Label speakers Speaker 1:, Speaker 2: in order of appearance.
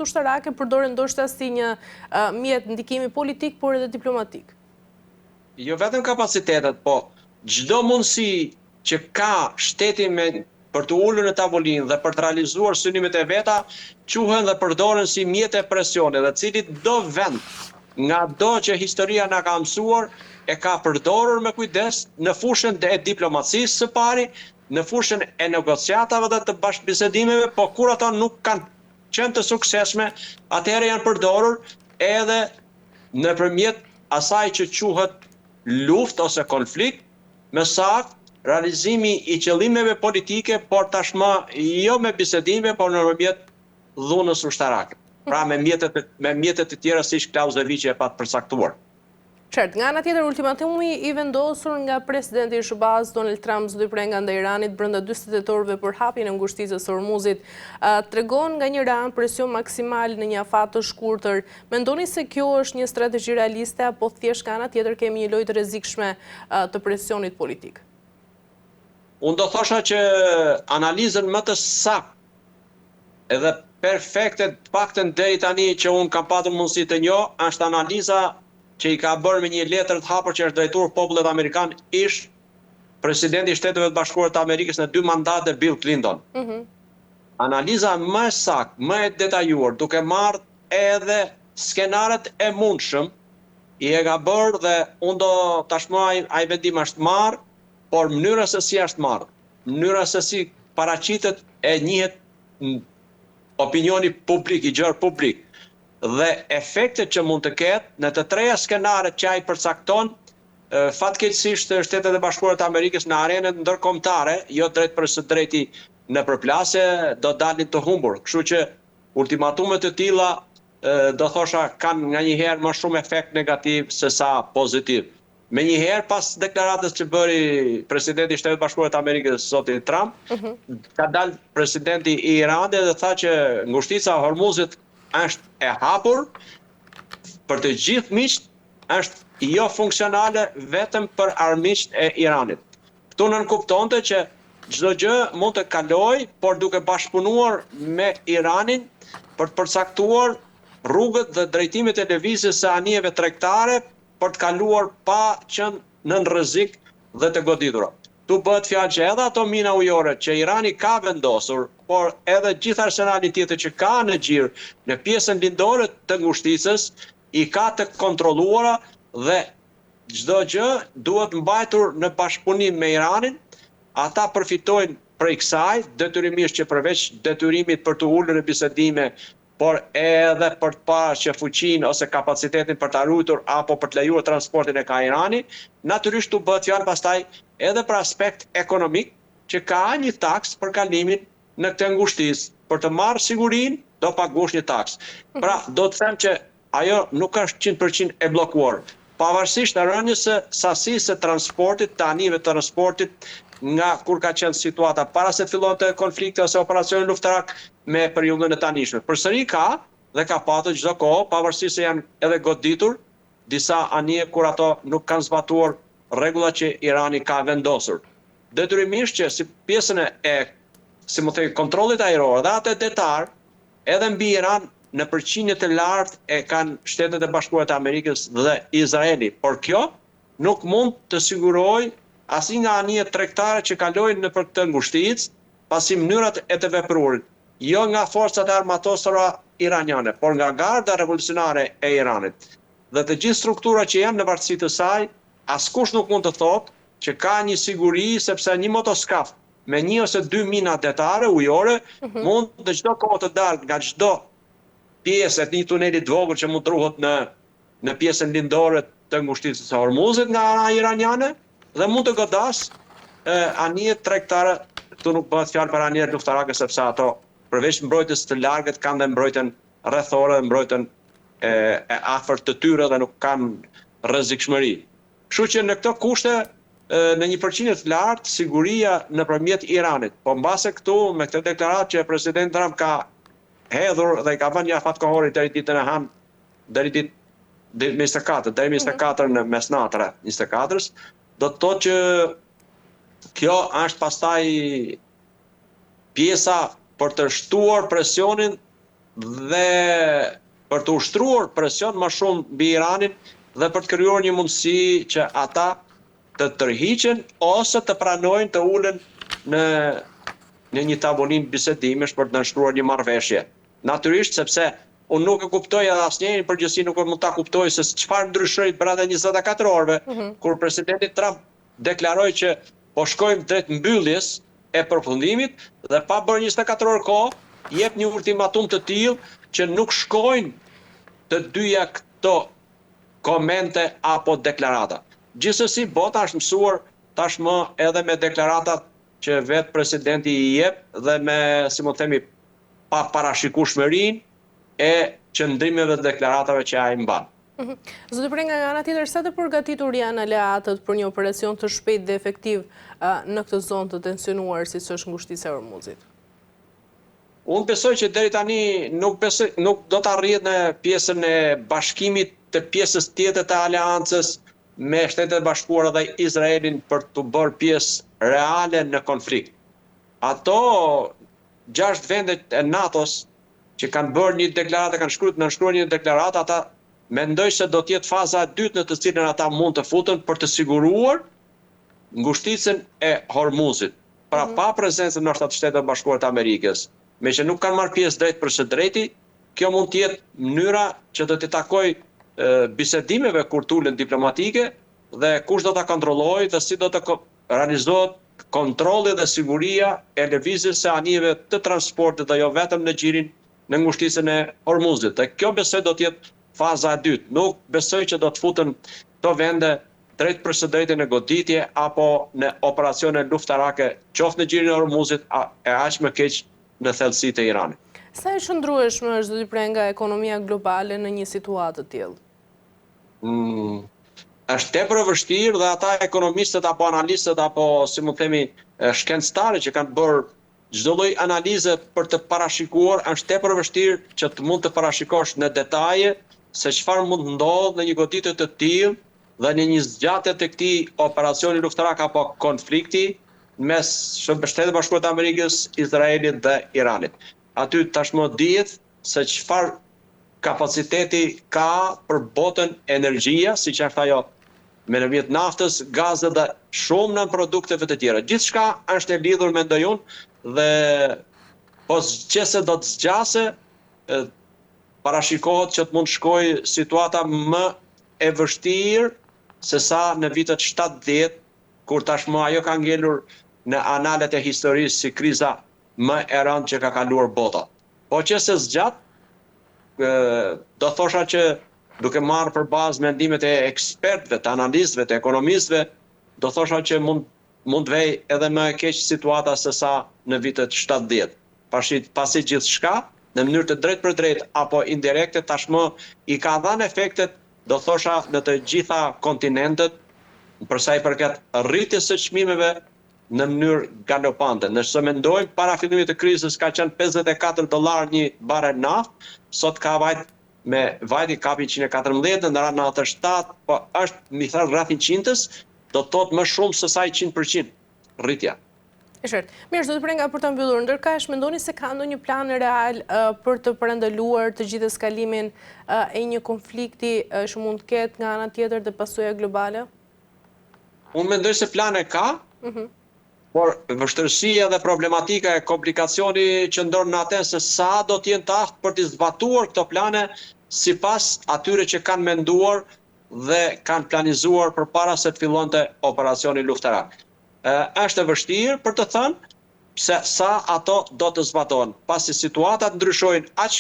Speaker 1: ushtarake përdoren ndoshta si një mjet ndikimi politik, por edhe diplomatik.
Speaker 2: Jo vetëm kapacitetet, po çdo mundësi që ka shteti për të ulur në tavolinë dhe për të realizuar synimet e veta, quhen dhe përdoren si mjete presione, dhe cili do vend nga do që historia na ka mësuar e ka përdorur me kujdes në fushën e diplomacisë së pari, në fushën e negociatave dhe të bashkëbisedimeve, po kur ato nuk kanë qenë të suksesshme, atëherë janë përdorur edhe nëpërmjet asaj që quhet luftë ose konflikt, me saktë realizimi i qëllimeve politike, por tashmë jo me bisedime, por nëpërmjet dhunës ushtarake. Pra me mjetet të tjera siç Klauzeviçi e pat përcaktuar.
Speaker 1: Qert, nga ana tjetër, ultimatumi i vendosur nga presidenti i SBA-s Donald Trump zoti prenga ndaj Iranit brenda 48 orëve për hapjen e ngushticës së Hormuzit, tregon nga një ran presion maksimal në një afat të shkurtër. Mendoni se kjo është një strategji realiste apo thjesht nga ana tjetër kemi një lojë të rrezikshme të presionit politik?
Speaker 2: Unë do thosha që analizën më të saktë edhe perfekte, të paktën deri tani që unë kam patur mundësi të njoh, është analiza që i ka bërë me një letër të hapur që është drejtuar popullit amerikan ish presidenti i Shteteve të Bashkuara të Amerikës në 2 mandate Bill Clinton. Analiza më e saktë, më e detajuar, duke marrë edhe skenaret e mundshëm, i e ka bërë dhe unë do tashmë ai vendim është marrë, por mënyra se si është marrë, mënyra se si paraqitet e njihet opinioni publik, i gjerë publik, dhe efektet që mund të ketë në të treja skenaret që ai përcakton, fatkeqësisht Shtetet e Bashkuara të Amerikës në arenën ndërkombëtare, jo drejt për së drejti në përplasje, do dalin të humbur. Kështu që ultimatumet të tilla do thosha kanë nganjëherë më shumë efekt negativ se sa pozitiv. Menjëherë pas deklaratës që bëri presidenti i Shtetit Bashkuar të Amerikës zoti Trump, ka dalë presidenti i Iranit dhe tha që ngushtica e Hormuzit është e hapur për të gjithë miqt, është jo funksionale vetëm për armiqt e Iranit. Këtu nënkuptonte që çdo gjë mund të kalojë, por duke bashkëpunuar me Iranin për të përcaktuar rrugët dhe drejtimet e lëvizjes së anijeve tregtare për të kaluar pa qenë nën rrezik dhe të goditura. Tu bëhet fjalë që edhe ato mina ujore që Irani ka vendosur, por edhe gjithë arsenali tjetër që ka në xhir në pjesën lindore të ngushticës, i ka të kontrolluara dhe çdo gjë duhet mbajtur në bashkëpunim me Iranin. Ata përfitojnë prej kësaj, detyrimisht që përveç detyrimit për të ulur në bisedime, por edhe për të parë që fuqinë ose kapacitetin për të ruajtur apo për të lejuar transportin e ka Irani, natyrisht u bëhet fjalë pastaj edhe për aspekt ekonomik, që ka një taks për kalimin në këtë ngushticë. Për të marrë sigurinë, do paguash një taks. Pra, do të them që ajo nuk është 100% e bllokuar. Pavarësisht rënies së sasisë së transportit, të anijeve të transportit, nga kur ka qenë situata para se fillonte konflikti ose operacioni luftarak me periudhën e tanishme. Përsëri ka dhe ka patur çdo kohë, pavarësisht se janë edhe goditur disa anije kur ato nuk kanë zbatuar rregullat që Irani ka vendosur. Detyrimisht që si pjesën e si më thënë kontrollit ajror dhe atë detar, edhe mbi Iran në përqindje të lartë e kanë Shtetet e Bashkuara të Amerikës dhe Izraeli, por kjo nuk mund të sigurojë asnjë nga anijet tregtare që kalojnë nëpër këtë ngushticë, pasi mënyrat e të vepruarit, jo nga forcat e armatosura iraniane, por nga garda revolucionare e Iranit. Dhe të gjithë strukturat që janë në varësi të saj, askush nuk mund të thotë që ka një siguri, sepse një motoskaf me 1 ose 2 mina detare ujore mund të çdo kohë të dalë nga çdo pjesë e një tuneli të vogël që mund të ruhet në pjesën lindore të ngushticës së Hormuzit nga ana iraniane, dhe mund të godas anije tregtare. Këtu nuk bëhet fjalë për anije luftarake, sepse ato përveç mbrojtjes të largët kanë dhe mbrojtjen rrethore, mbrojtjen e afërt të tyre dhe nuk kanë rrezikshmëri. Kështu që në këto kushte në një përqindje të lartë siguria nëpërmjet Iranit. Po mbase këtu me këtë deklaratë që presidenti Trump ka hedhur dhe ka vënë një afat kohori deri ditën e Han, deri ditë 24 në mesnatë 24-s, do të thotë që kjo është pastaj pjesa për të shtuar presionin dhe për të ushtruar presion më shumë mbi Iranin dhe për të krijuar një mundësi që ata të tërhiqen ose të pranojnë të ulen në një tavolinë bisedimesh për të nënshtruar një marrëveshje. Natyrisht sepse unë nuk e kuptoj edhe asnjëri në përgjithësi nuk mund ta kuptoj se çfarë ndryshoi brenda 24 orëve kur presidenti Trump deklaroi që po shkojmë drejt mbylljes e përfundimit dhe pa bërë 24 orë kohë jep një ultimatum të tillë që nuk shkojnë të dyja këto komente apo deklarata. Gjithsesi bota është mësuar tashmë edhe me deklaratat që vetë presidenti i jep dhe me, si më themi, pa parashikueshmërinë e qëndrimeve dhe deklaratave që ai mban.
Speaker 1: Zoti Prenga, nga ana tjetër, sa të përgatitur janë aleatët për një operacion të shpejtë dhe efektiv në këtë zonë të tensionuar siç është ngushtica e Hormuzit?
Speaker 2: Unë besoj që deri tani nuk do të arrihet në pjesën e bashkimit të pjesës tjetër të aleancës me Shtetet e Bashkuara dhe Izraelin për të bërë pjesë reale në konflikt. Ato 6 vendet e NATO-s që kanë bërë një deklaratë, kanë nënshkruar një deklaratë, ata mendoj se do të jetë faza e dytë në të cilën ata mund të futen për të siguruar ngushticën e Hormuzit. Pra pa prezencën ndoshta të Shtetit Bashkuar të Amerikës, me që nuk kanë marrë pjesë drejt për së drejti, kjo mund të jetë mënyra që do të takojë bisedimeve kur tulen diplomatike dhe kush do ta kontrollojë dhe si do të realizohet kontrolli dhe siguria e lëvizjes së anijeve të transportit dhe jo vetëm në xhirin në ngushticën e Hormuzit. Dhe kjo besoj do të jetë faza e dytë. Nuk besoj që do të futen këto vende drejt për së drejti në goditje apo në operacione luftarake, qoftë në xhirin e Hormuzit e aq më keq në thellësitë e Iranit.
Speaker 1: Sa e shndrueshme është, zoti Prenga, ekonomia globale në një situatë të tillë?
Speaker 2: Është tepër e vështirë dhe ata ekonomistët apo analistët apo si më themi shkencëtarët që kanë bërë çdo lloj analize për të parashikuar, është tepër e vështirë që të mund të parashikosh në detaje se çfarë mund të ndodhë në një goditje të tillë dhe në një zgjatje të këtij operacioni luftarak apo konflikti mes Shtetit të Bashkuar të Amerikës, Izraelit dhe Iranit. Aty tashmë dihet se çfarë kapaciteti ka për botën energjia, siç është ajo me nëmjet naftës, gazet dhe shumë në produkteve të tjera. Gjithçka është e lidhur mendoj unë dhe po qëse do të zgjase, parashikohet që të mund shkojë situata më e vështirë se sa në vitet 70, kur tashmë ajo ka ngelur në analet e historisë si kriza më e rëndë që ka kaluar bota. Po qëse zgjat, do thosha që duke marrë për bazë mendimet e ekspertëve, të analistëve, të ekonomistëve, do thosha që mund vej edhe më e keq situata se sa në vitet 70. Pasi gjithçka, në mënyrë të drejtë për drejtë apo indirekte, tashmë i ka dhënë efektet, do thosha, në të gjitha kontinentet, për sa i përket rritjes së çmimeve në mënyrë galopante. Nëse mendojmë para fillimit të krizës ka qenë $54 një barel naftë, sot ka me vajti kapi 114, në radhë 97, po është mi thënë rreth 100-s, do të thotë më shumë se sa 100% rritja.
Speaker 1: E qartë. Mirë, zoti Prenga, për të mbyllur, ndërkaq mendoni se ka ndonjë plan real për të parandaluar të gjithë eskalimin e një konflikti që mund të ketë nga ana tjetër dhe pasojë globale?
Speaker 2: Unë mendoj se plane ka, por vështirësia dhe problematika e komplikacioni që ndonë në atë se sa do t'jenë të aftë për të zbatuar këto plane sipas atyre që kanë menduar dhe kanë planizuar përpara se të fillonte operacioni luftarak. Është e vështirë për të thënë se sa ato do të zbatohen, pasi situatat ndryshojnë aq